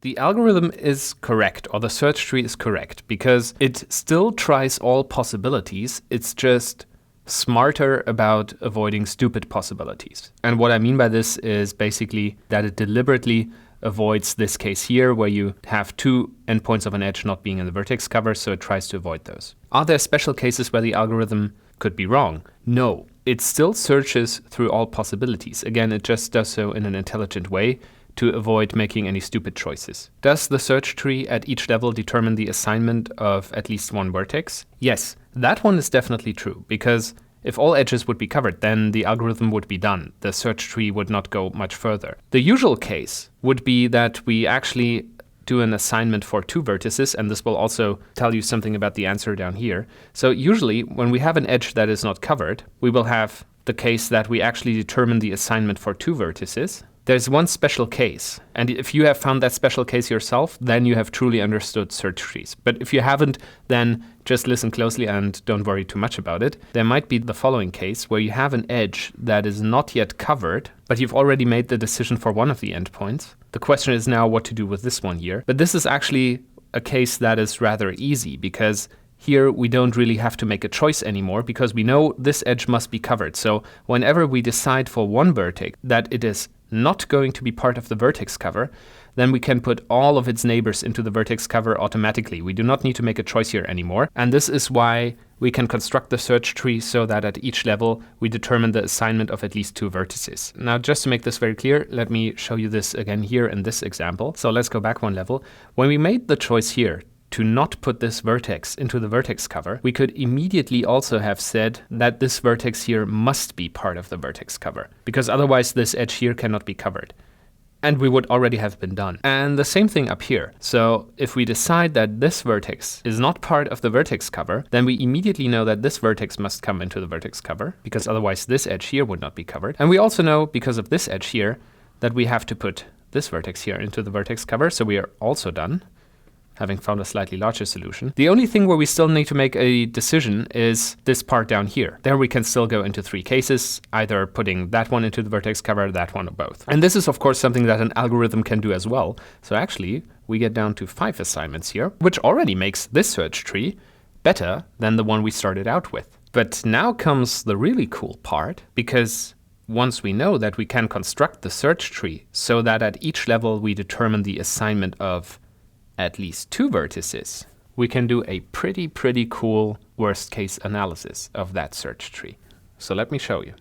The algorithm is correct, or the search tree is correct, because it still tries all possibilities. It's just smarter about avoiding stupid possibilities. And what I mean by this is basically that it deliberately avoids this case here where you have two endpoints of an edge not being in the vertex cover, so it tries to avoid those. Are there special cases where the algorithm could be wrong? No. It still searches through all possibilities. Again, it just does so in an intelligent way to avoid making any stupid choices. Does the search tree at each level determine the assignment of at least one vertex? Yes, that one is definitely true, because if all edges would be covered, then the algorithm would be done. The search tree would not go much further. The usual case would be that we actually do an assignment for two vertices, and this will also tell you something about the answer down here. So usually, when we have an edge that is not covered, we will have the case that we actually determine the assignment for two vertices. There's one special case, and if you have found that special case yourself, then you have truly understood search trees. But if you haven't, then just listen closely and don't worry too much about it. There might be the following case where you have an edge that is not yet covered, but you've already made the decision for one of the endpoints. The question is now what to do with this one here. But this is actually a case that is rather easy, because here we don't really have to make a choice anymore, because we know this edge must be covered. So whenever we decide for one vertex that it is not going to be part of the vertex cover, then we can put all of its neighbors into the vertex cover automatically. We do not need to make a choice here anymore. And this is why we can construct the search tree so that at each level we determine the assignment of at least two vertices. Now, just to make this very clear, let me show you this again here in this example. So let's go back one level. When we made the choice here to not put this vertex into the vertex cover, we could immediately also have said that this vertex here must be part of the vertex cover, because otherwise this edge here cannot be covered. And we would already have been done. And the same thing up here. So if we decide that this vertex is not part of the vertex cover, then we immediately know that this vertex must come into the vertex cover, because otherwise this edge here would not be covered. And we also know, because of this edge here, that we have to put this vertex here into the vertex cover, so we are also done, having found a slightly larger solution. The only thing where we still need to make a decision is this part down here. There we can still go into three cases, either putting that one into the vertex cover, that one, or both. And this is of course something that an algorithm can do as well. So actually we get down to 5 assignments here, which already makes this search tree better than the one we started out with. But now comes the really cool part, because once we know that we can construct the search tree so that at each level we determine the assignment of at least two vertices, we can do a pretty cool worst case analysis of that search tree. So let me show you.